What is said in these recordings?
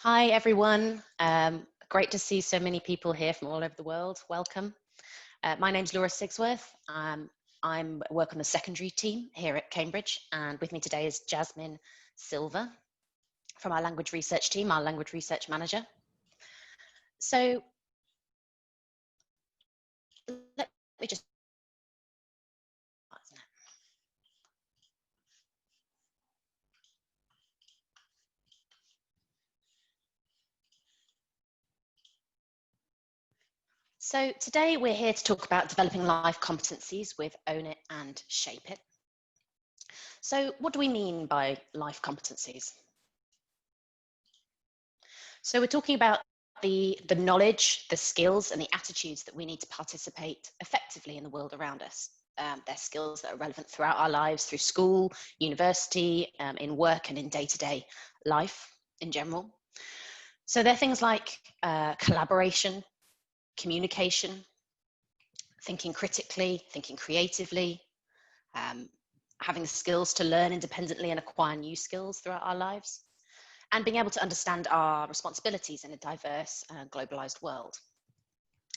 Hi, everyone. Great to see so many people here from all over the world. Welcome. My name's Laura Sigsworth. I work on the secondary team here at Cambridge, and with me today is Jasmine Silver from our language research team, our language research manager. So let me just So today we're here to talk about developing life competencies with Own It and Shape It. So what do we mean by life competencies? So we're talking about the knowledge, the skills and the attitudes that we need to participate effectively in the world around us. They're skills that are relevant throughout our lives, through school, university, in work and in day-to-day life in general. So they're things like collaboration, communication, thinking critically, thinking creatively, having the skills to learn independently and acquire new skills throughout our lives, and being able to understand our responsibilities in a diverse and globalized world.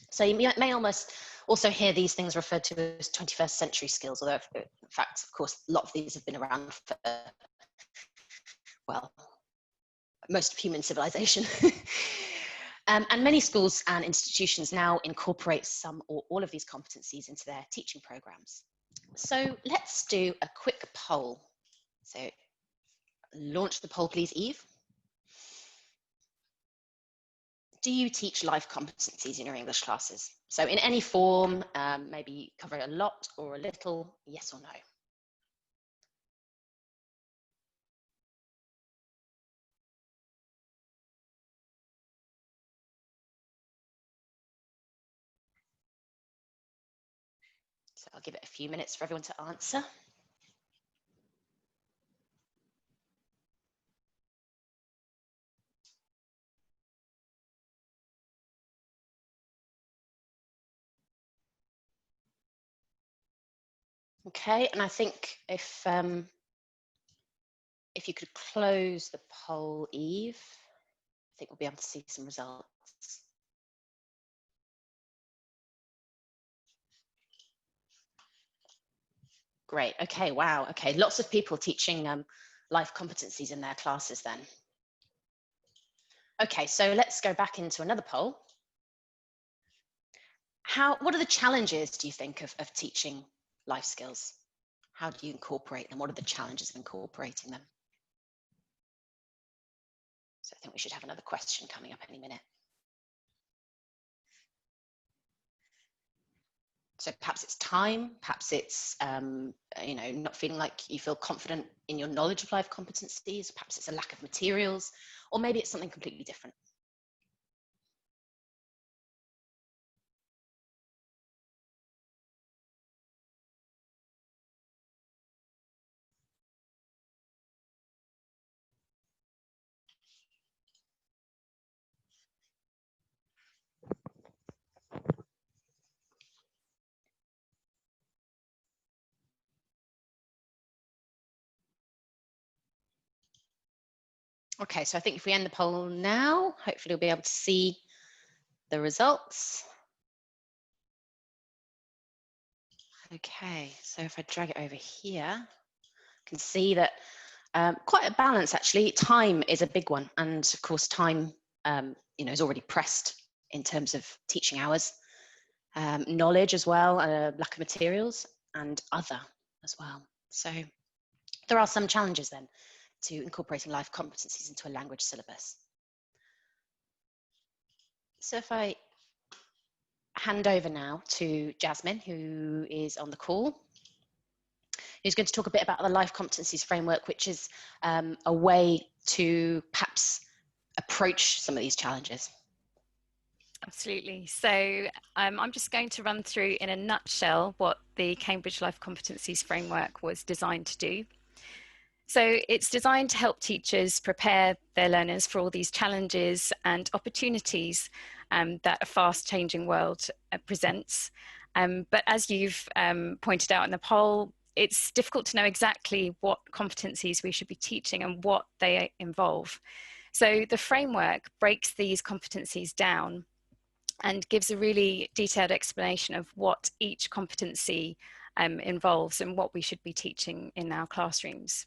So you may almost also hear these things referred to as 21st century skills, although in fact, of course, a lot of these have been around for, well, most of human civilization. And many schools and institutions now incorporate some or all of these competencies into their teaching programs. So let's do a quick poll. So launch the poll, please, Eve. Do you teach life competencies in your English classes? So in any form, maybe cover a lot or a little, yes or no? So I'll give it a few minutes for everyone to answer. Okay, and I think if you could close the poll, Eve, I think we'll be able to see some results. Great, okay, wow, okay, lots of people teaching life competencies in their classes then. Okay, so let's go back into another poll. What are the challenges, do you think, of teaching life skills? How do you incorporate them? What are the challenges of incorporating them? So I think we should have another question coming up any minute. So perhaps it's time, perhaps it's not feeling like you feel confident in your knowledge of life competencies, perhaps it's a lack of materials, or maybe it's something completely different. Okay, so I think if we end the poll now, hopefully we'll be able to see the results. Okay, so if I drag it over here, I can see that quite a balance actually. Time is a big one, and of course time is already pressed in terms of teaching hours, knowledge as well, lack of materials, and other as well. So there are some challenges then to incorporating life competencies into a language syllabus. So if I hand over now to Jasmine, who is on the call, who's going to talk a bit about the life competencies framework, which is a way to perhaps approach some of these challenges. Absolutely. So I'm just going to run through in a nutshell what the Cambridge Life Competencies framework was designed to do. So it's designed to help teachers prepare their learners for all these challenges and opportunities that a fast changing world presents. But as you've pointed out in the poll, it's difficult to know exactly what competencies we should be teaching and what they involve. So the framework breaks these competencies down and gives a really detailed explanation of what each competency involves and what we should be teaching in our classrooms.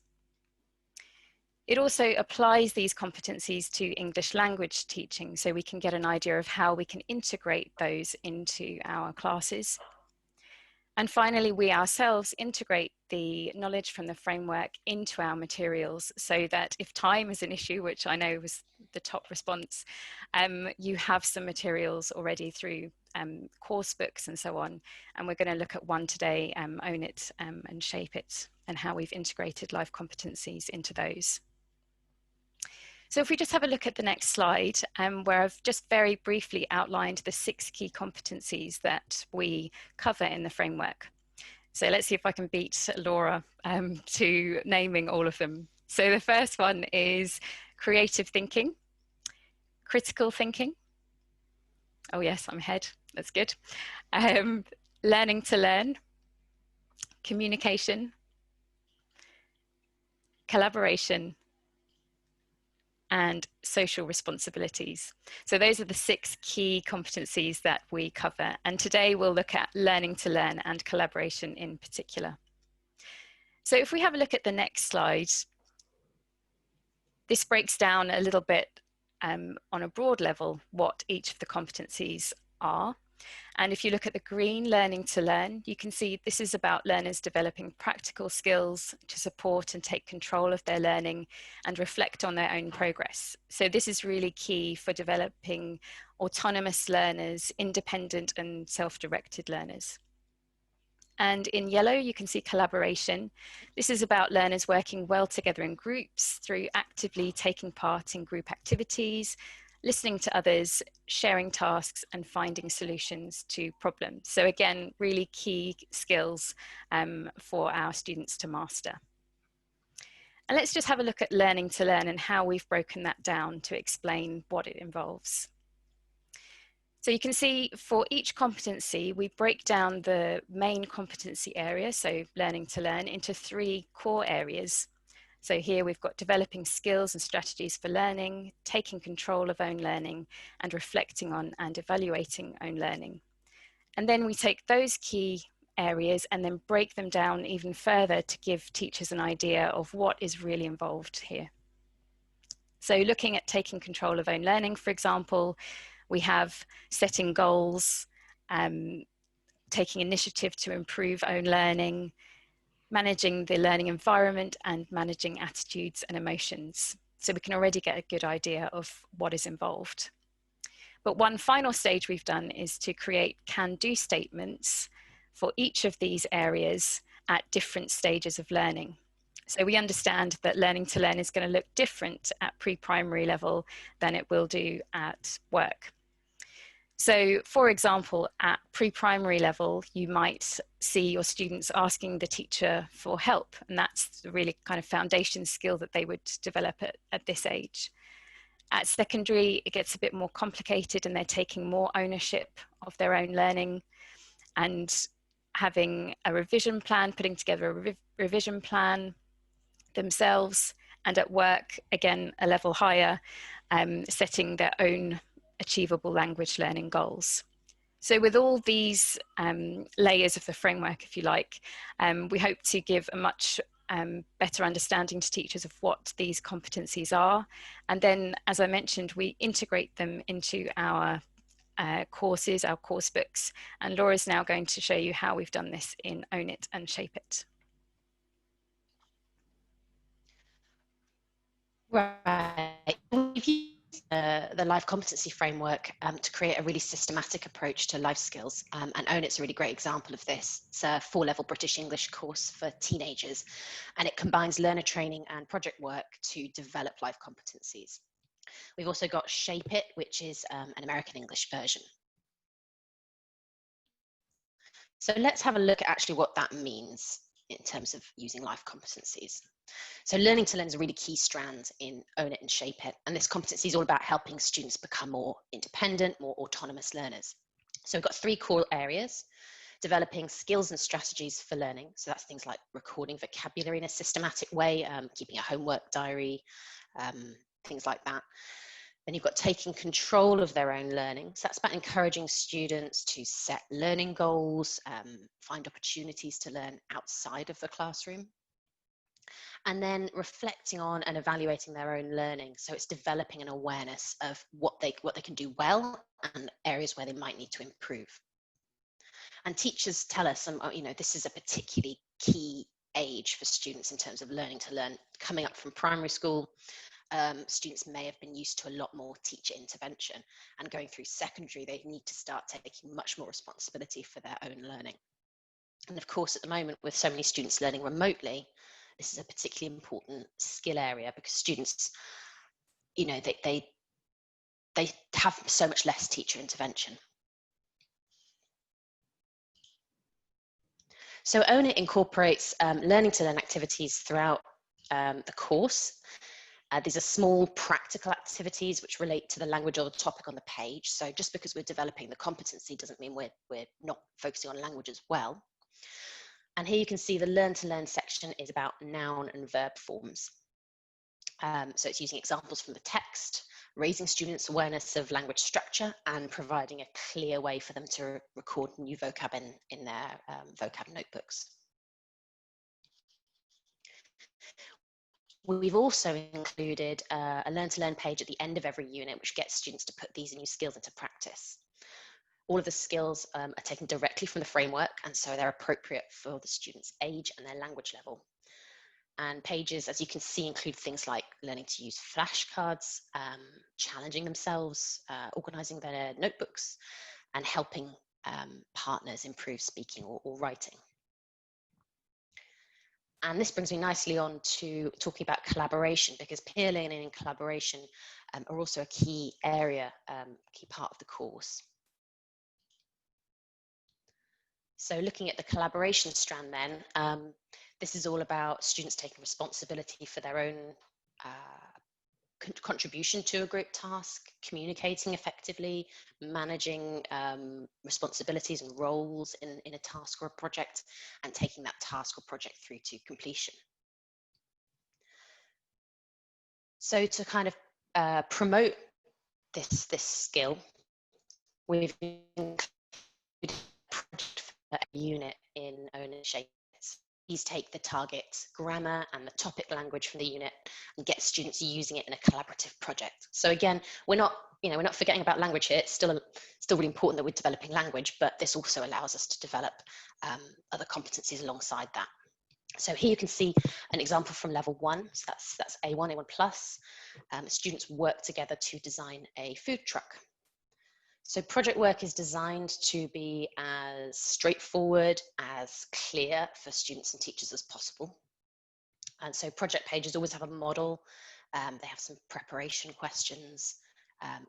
It also applies these competencies to English language teaching, so we can get an idea of how we can integrate those into our classes. And finally, we ourselves integrate the knowledge from the framework into our materials, so that if time is an issue, which I know was the top response, you have some materials already through course books and so on. And we're going to look at one today, Own It and Shape It, and how we've integrated life competencies into those. So if we just have a look at the next slide, where I've just very briefly outlined the 6 key competencies that we cover in the framework. So let's see if I can beat Laura to naming all of them. So the first one is creative thinking, critical thinking. Oh yes, I'm ahead, that's good. Learning to learn, communication, collaboration, and social responsibilities. So those are the 6 key competencies that we cover. And today we'll look at learning to learn and collaboration in particular. So if we have a look at the next slide, this breaks down a little bit on a broad level what each of the competencies are. And if you look at the green, learning to learn, you can see this is about learners developing practical skills to support and take control of their learning and reflect on their own progress. So this is really key for developing autonomous learners, independent and self-directed learners. And in yellow, you can see collaboration. This is about learners working well together in groups through actively taking part in group activities, listening to others, sharing tasks, and finding solutions to problems. So again, really key skills for our students to master. And let's just have a look at learning to learn and how we've broken that down to explain what it involves. So you can see for each competency, we break down the main competency area, so learning to learn, into 3 core areas. So here we've got developing skills and strategies for learning, taking control of own learning, and reflecting on and evaluating own learning. And then we take those key areas and then break them down even further to give teachers an idea of what is really involved here. So looking at taking control of own learning, for example, we have setting goals, taking initiative to improve own learning, managing the learning environment, and managing attitudes and emotions. So we can already get a good idea of what is involved. But one final stage we've done is to create can-do statements for each of these areas at different stages of learning. So we understand that learning to learn is going to look different at pre-primary level than it will do at work. So for example, at pre-primary level, you might see your students asking the teacher for help, and that's the really kind of foundation skill that they would develop at this age. At secondary, it gets a bit more complicated and they're taking more ownership of their own learning and having a revision plan, putting together a revision plan themselves, and at work, again, a level higher, setting their own achievable language learning goals. So with all these layers of the framework, if you like, we hope to give a much better understanding to teachers of what these competencies are. And then, as I mentioned, we integrate them into our courses, our course books. And Laura's now going to show you how we've done this in Own It and Shape It. Right. We've used the life competency framework to create a really systematic approach to life skills, and Own It's a really great example of this. It's a 4-level British English course for teenagers, and it combines learner training and project work to develop life competencies. We've also got Shape It, which is an American English version. So let's have a look at actually what that means in terms of using life competencies. So learning to learn is a really key strand in Own It and Shape It. And this competency is all about helping students become more independent, more autonomous learners. So we've got 3 core areas: developing skills and strategies for learning. So that's things like recording vocabulary in a systematic way, keeping a homework diary, things like that. Then you've got taking control of their own learning. So that's about encouraging students to set learning goals, find opportunities to learn outside of the classroom. And then reflecting on and evaluating their own learning. So it's developing an awareness of what they can do well and areas where they might need to improve. And teachers tell us, this is a particularly key age for students in terms of learning to learn. Coming up from primary school, students may have been used to a lot more teacher intervention, and going through secondary, they need to start taking much more responsibility for their own learning. And of course, at the moment, with so many students learning remotely, this is a particularly important skill area, because students, they have so much less teacher intervention. So Own It incorporates learning to learn activities throughout the course. These are small practical activities which relate to the language or the topic on the page. So just because we're developing the competency doesn't mean we're not focusing on language as well. And here you can see the Learn to Learn section is about noun and verb forms. So it's using examples from the text, raising students' awareness of language structure, and providing a clear way for them to record new vocab in their vocab notebooks. We've also included a Learn to Learn page at the end of every unit, which gets students to put these new skills into practice. All of the skills are taken directly from the framework, and so they're appropriate for the student's age and their language level. And pages, as you can see, include things like learning to use flashcards, challenging themselves, organising their notebooks, and helping partners improve speaking or writing. And this brings me nicely on to talking about collaboration, because peer learning and collaboration are also a key area, key part of the course. So looking at the collaboration strand then, this is all about students taking responsibility for their own contribution to a group task, communicating effectively, managing responsibilities and roles in a task or a project, and taking that task or project through to completion. So to kind of promote this skill, we've included a project for a unit in Own It and Shape It. These take the target grammar and the topic language from the unit and get students using it in a collaborative project. So again, we're not forgetting about language here. It's still really important that we're developing language, but this also allows us to develop other competencies alongside that. So here you can see an example from level 1. So that's A1, A1 plus. Students work together to design a food truck. So project work is designed to be as straightforward, as clear for students and teachers as possible. And so project pages always have a model. They have some preparation questions,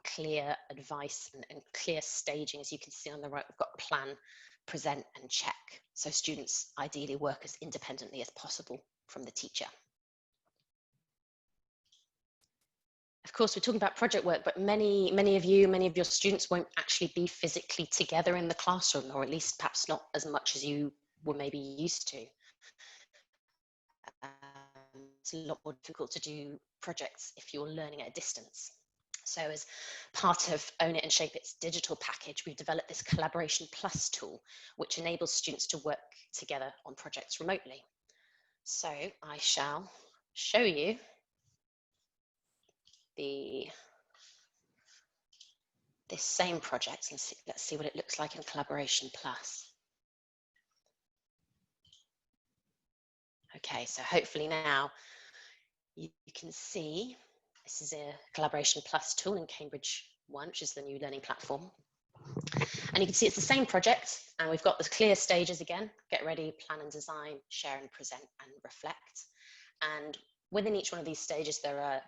clear advice and clear staging. As you can see on the right, we've got plan, present and check. So students ideally work as independently as possible from the teacher. Of course, we're talking about project work, but many of your students won't actually be physically together in the classroom, or at least perhaps not as much as you were maybe used to. It's a lot more difficult to do projects if you're learning at a distance. So as part of Own It and Shape It's digital package, we've developed this Collaboration Plus tool, which enables students to work together on projects remotely. So I shall show you this same project, and let's see what it looks like in Collaboration Plus. Okay, so hopefully now you can see this is a Collaboration Plus tool in Cambridge 1, which is the new learning platform. And you can see it's the same project, and we've got the clear stages again: get ready, plan and design, share and present, and reflect. And within each one of these stages, there are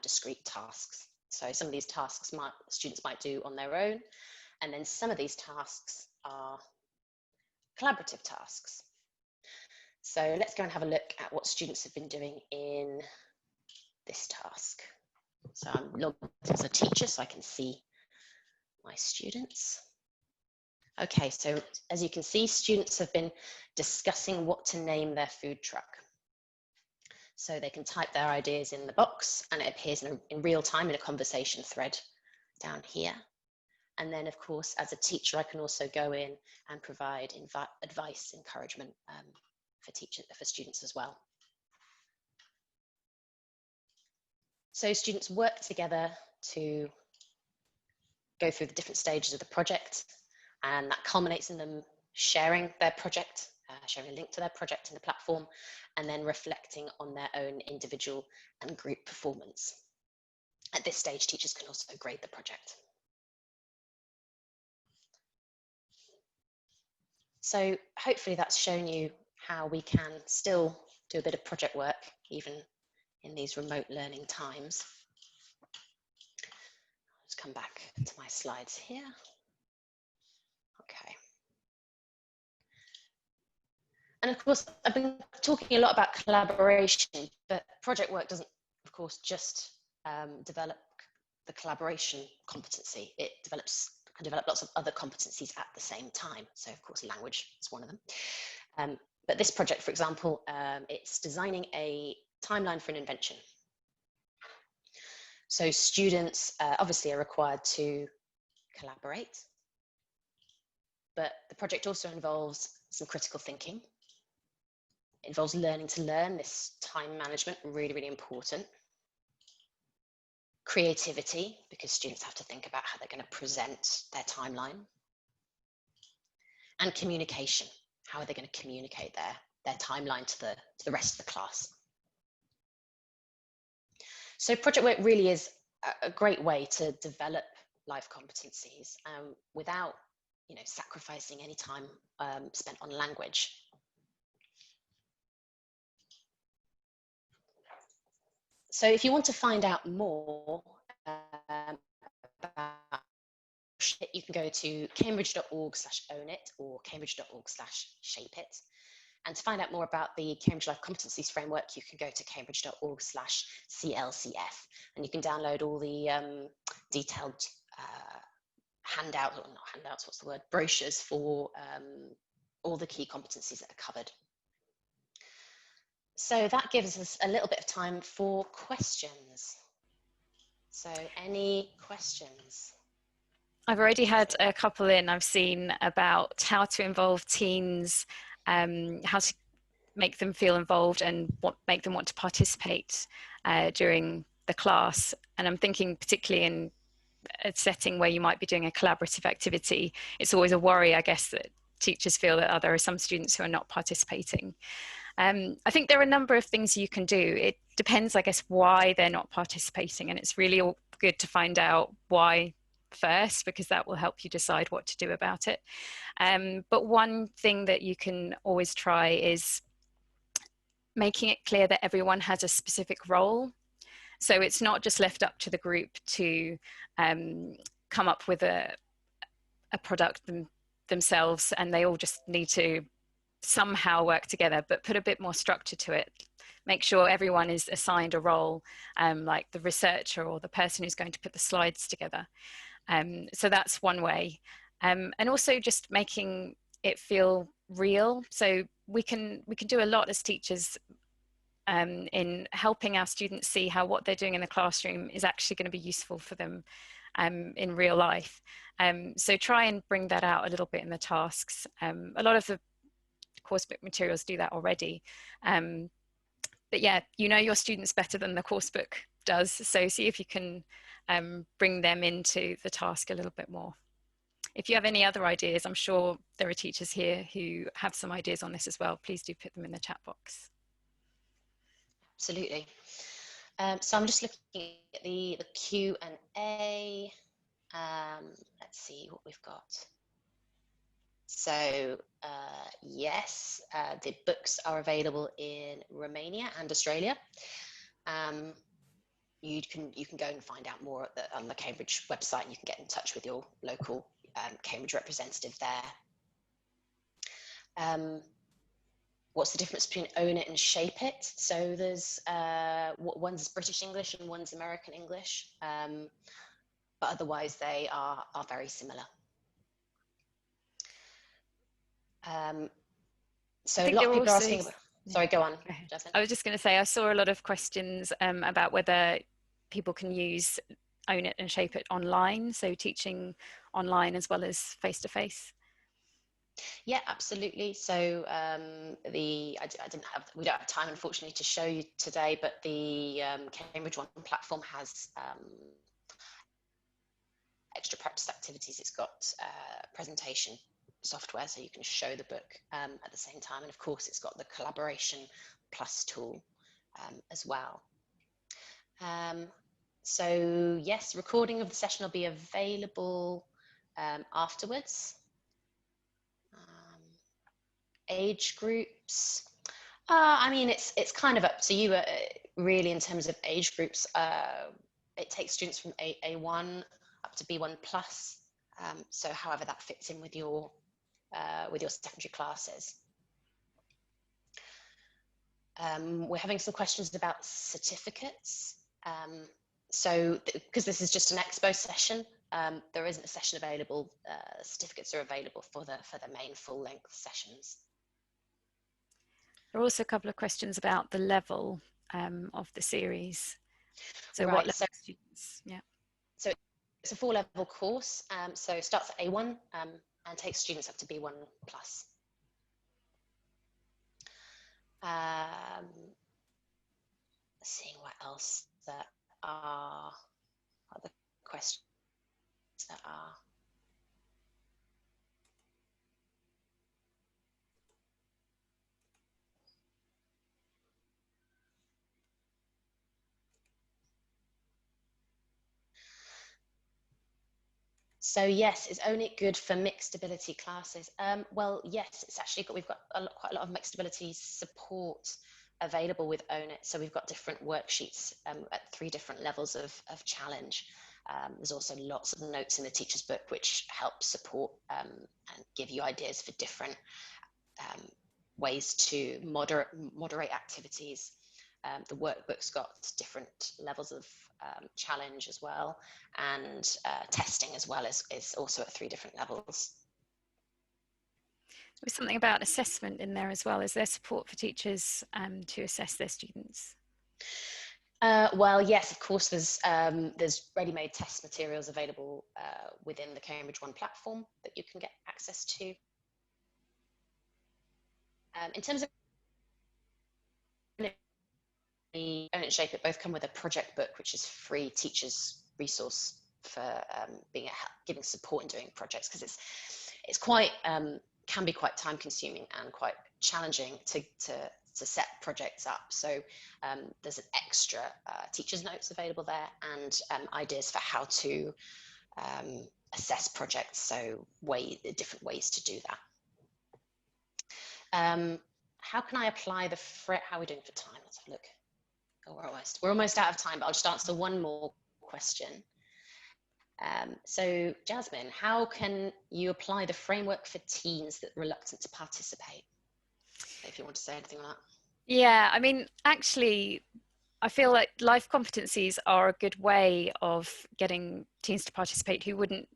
discrete tasks. So some of these tasks students might do on their own, and then some of these tasks are collaborative tasks. So let's go and have a look at what students have been doing in this task. So I'm logged as a teacher so I can see my students. Okay, so as you can see, students have been discussing what to name their food truck. So they can type their ideas in the box and it appears in real time in a conversation thread down here. And then, of course, as a teacher, I can also go in and provide advice, encouragement for students as well. So students work together to go through the different stages of the project, and that culminates in them sharing their project, sharing a link to their project in the platform, and then reflecting on their own individual and group performance. At this stage, teachers can also grade the project. So hopefully that's shown you how we can still do a bit of project work, even in these remote learning times. Let's come back to my slides here. Okay. And of course, I've been talking a lot about collaboration, but project work doesn't, of course, just develop the collaboration competency. It can develop lots of other competencies at the same time. So of course, language is one of them. But this project, for example, it's designing a timeline for an invention. So students obviously are required to collaborate, but the project also involves some critical thinking. It involves learning to learn, this time management, really, really important. Creativity, because students have to think about how they're going to present their timeline. And communication, how are they going to communicate their timeline to the rest of the class. So project work really is a great way to develop life competencies without, sacrificing any time spent on language. So if you want to find out more about it, you can go to cambridge.org/ownit or cambridge.org/shapeit. And to find out more about the Cambridge Life Competencies Framework, you can go to cambridge.org/CLCF, and you can download all the detailed brochures for all the key competencies that are covered. So that gives us a little bit of time for questions. So any questions? I've already had a couple in I've seen about how to involve teens, how to make them feel involved and make them want to participate during the class. And I'm thinking particularly in a setting where you might be doing a collaborative activity, it's always a worry, I guess, that teachers feel that there are some students who are not participating. I think there are a number of things you can do. It depends, I guess, why they're not participating, and it's really good to find out why first, because that will help you decide what to do about it. But one thing that you can always try is making it clear that everyone has a specific role. So it's not just left up to the group to come up with a product themselves, and they all just need to somehow work together, but put a bit more structure to it. Make sure everyone is assigned a role, like the researcher or the person who's going to put the slides together. So that's one way. And also just making it feel real. So we can do a lot as teachers in helping our students see how what they're doing in the classroom is actually going to be useful for them in real life. So try and bring that out a little bit in the tasks. A lot of the coursebook materials do that already. But yeah, you know your students better than the coursebook does. So see if you can bring them into the task a little bit more. If you have any other ideas, I'm sure there are teachers here who have some ideas on this as well. Please do put them in the chat box. Absolutely. So I'm just looking at the Q&A. Let's see what we've got. So yes, the books are available in Romania and Australia. You can go and find out more on the Cambridge website, and you can get in touch with your local Cambridge representative there. What's the difference between Own It and Shape It? So there's one's British English and one's American English, but otherwise they are very similar. So a lot of people are asking about. Sorry, go on, Okay. Jasmine. I was just going to say, I saw a lot of questions about whether people can use Own It and Shape It online, so teaching online as well as face-to-face. Yeah, absolutely. So we don't have time, unfortunately, to show you today, but the Cambridge One platform has extra practice activities. It's got presentation software, so you can show the book at the same time. And of course, it's got the collaboration plus tool as well. So yes, recording of the session will be available afterwards. Age groups, I mean, it's kind of up to you really in terms of age groups. It takes students from A1 up to B1 plus, so however that fits in with your secondary classes. We're having some questions about certificates. So because this is just an expo session, there isn't a session available. Certificates are available for the main full-length sessions. There are also a couple of questions about the level of the series. So right, what level students? Yeah. So it's a 4-level course. So it starts at A1 and takes students up to B1 plus. Seeing what else there are other questions that are. So yes, is Own It good for mixed ability classes? Well, yes, it's actually we've got quite a lot of mixed ability support available with Own It. So we've got different worksheets at 3 different levels of challenge. There's also lots of notes in the teacher's book which help support and give you ideas for different ways to moderate activities. The workbook's got different levels of challenge as well, and testing as well is also at 3 different levels. There's something about assessment in there as well. Is there support for teachers to assess their students? Well, yes, of course, there's ready-made test materials available within the Cambridge One platform that you can get access to. In terms of Own It and Shape It, both come with a project book, which is free teachers resource for giving support in doing projects, because it's quite can be quite time consuming and quite challenging to set projects up. So there's an extra teacher's notes available there, and ideas for how to assess projects, so different ways to do that. How can I apply the how are we doing for time? Let's have a look. Oh, we're almost out of time, but I'll just answer one more question. So Jasmine, how can you apply the framework for teens that are reluctant to participate? If you want to say anything on that. Yeah, I mean, actually, I feel like life competencies are a good way of getting teens to participate who wouldn't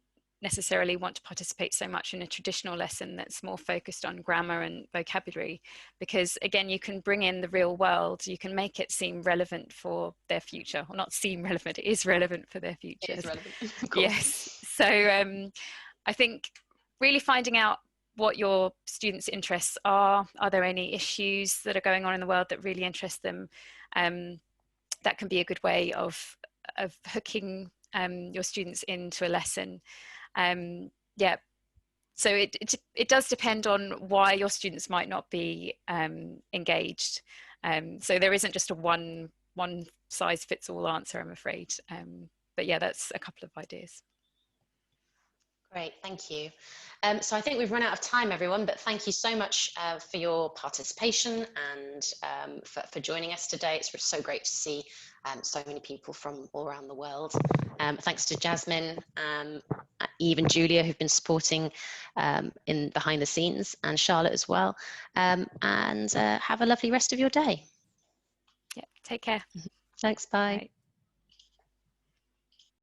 necessarily want to participate so much in a traditional lesson that's more focused on grammar and vocabulary, because again, you can bring in the real world, you can make it seem relevant for their future, or not seem relevant, it is relevant for their future. It is relevant, of course. Yes, so I think really finding out what your students' interests are there any issues that are going on in the world that really interest them? That can be a good way of hooking your students into a lesson. Yeah, so it does depend on why your students might not be engaged. So there isn't just a one size fits all answer, I'm afraid. But yeah, that's a couple of ideas. Great, thank you. So I think we've run out of time, everyone, but thank you so much for your participation and for joining us today. It's so great to see so many people from all around the world. Thanks to Jasmine, Eve and Julia, who've been supporting in behind the scenes, and Charlotte as well. And have a lovely rest of your day. Yeah, take care. Thanks, bye. Bye.